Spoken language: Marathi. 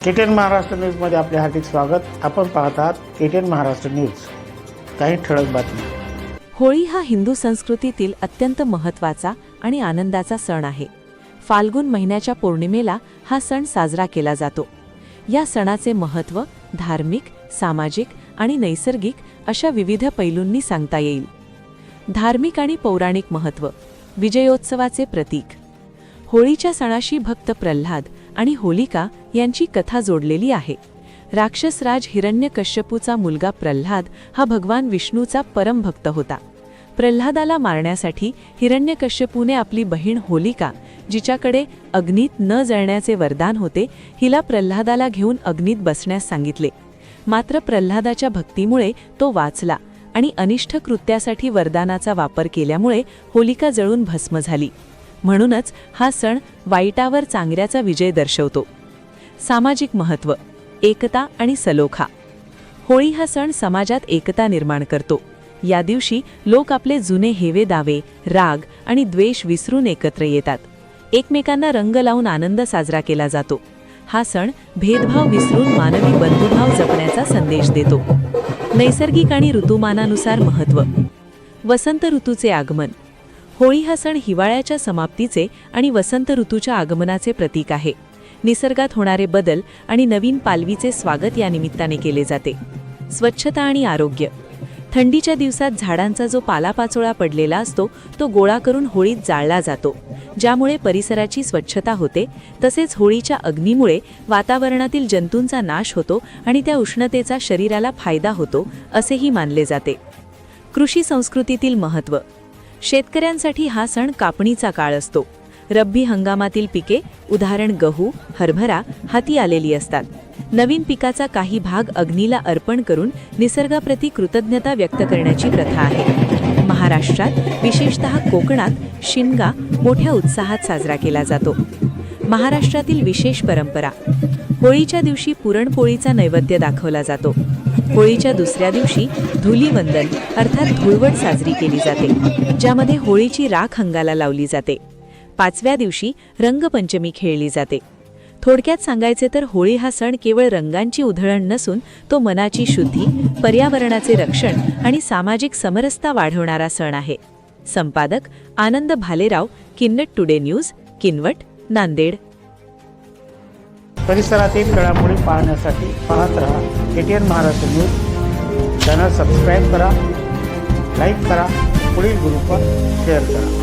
केटीएन महाराष्ट्र न्यूजमध्ये आपले हार्दिक स्वागत। आपण पाहत आहात केटीएन महाराष्ट्र न्यूज। काही ठळक बातम्या। होळी हा हिंदू संस्कृतीतील अत्यंत महत्त्वाचा आणि आनंदाचा सण आहे। फाल्गुन महिन्याच्या पौर्णिमेला हा सण साजरा केला जातो। या सणाचे महत्त्व धार्मिक, सामाजिक आणि नैसर्गिक अशा विविध पैलूंनी सांगता येईल। धार्मिक आणि पौराणिक महत्त्व, विजयोत्सवाचे प्रतीक। होळीच्या सणाशी भक्त प्रल्हाद आणि होलिका यांची कथा जोडलेली आहे। राक्षसराज हिरण्यकश्यपूचा मुलगा प्रल्हाद हा भगवान विष्णूचा परम भक्त होता। प्रल्हादाला मारण्यासाठी हिरण्यकश्यपूने आपली बहीण होलिका, जिच्याकडे अग्नीत न जळण्याचे वरदान होते, हिला प्रल्हादाला घेऊन अग्नीत बसण्यास सांगितले। मात्र प्रल्हादाच्या भक्तीमुळे तो वाचला आणि अनिष्ट कृत्यासाठी वरदानाचा वापर केल्यामुळे होलिका जळून भस्म झाली। म्हणूनच हा सण वाईटावर चांगल्याचा विजय दर्शवतो। सामाजिक महत्त्व, एकता आणि सलोखा। होळी हा सण समाजात एकता निर्माण करतो। या दिवशी लोक आपले जुने हेवे दावे, राग आणि द्वेष विसरून एकत्र येतात। एकमेकांना रंग लावून आनंद साजरा केला जातो। हा सण भेदभाव विसरून मानवी बंधुभाव जपण्याचा संदेश देतो। नैसर्गिक आणि ऋतुमानानुसार महत्त्व, वसंत ऋतूचे आगमन। होळी हा सण हिवाळ्याच्या समाप्तीचे आणि वसंत ऋतूच्या आगमनाचे प्रतीक आहे। निसर्गात होणारे बदल आणि नवीन पालवीचे स्वागत या निमित्ताने केले जाते। स्वच्छता आणि आरोग्य। थंडीच्या दिवसात झाडांचा जो पालापाचोळा पडलेला असतो तो गोळा करून होळीत जाळला जातो, ज्यामुळे परिसराची स्वच्छता होते। तसेच होळीच्या अग्नीमुळे वातावरणातील जंतूंचा नाश होतो आणि त्या उष्णतेचा शरीराला फायदा होतो असेही मानले जाते। कृषी संस्कृतीतील महत्त्व, शेतकऱ्यांसाठी हा सण कापणीचा काळ असतो। रब्बी हंगामातील पिके, उदाहरण गहू, हरभरा, हाती आलेली असतात। नवीन पिकाचा काही भाग अग्नीला अर्पण करून निसर्गाप्रती कृतज्ञता व्यक्त करण्याची प्रथा आहे। महाराष्ट्रात, विशेषतः कोकणात शिमगा मोठ्या उत्साहात साजरा केला जातो। महाराष्ट्रातील विशेष परंपरा, होळीच्या दिवशी पुरणपोळीचा नैवेद्य दाखवला जातो। होळीच्या दुसऱ्या दिवशी धुलीवंदन अर्थात धुळवट साजरी केली जाते, ज्यामध्ये होळीची राख अंगाला लावली जाते। पाचव्या दिवशी रंगपंचमी खेळली जाते। थोडक्यात सांगायचे तर होळी हा सण केवळ रंगांची उधळण नसून तो मनाची शुद्धी, पर्यावरणाचे रक्षण आणि सामाजिक समरसता वाढवणारा सण आहे। संपादक आनंद भालेराव, किन्नट टुडे न्यूज, किनवट, नांदेड। परिसरातील घडामोडी पाहण्यासाठी पाहत रहा KTN Maharashtra news. Channel subscribe करा, लाईक करा, पुढील ग्रुपवर शेअर करा।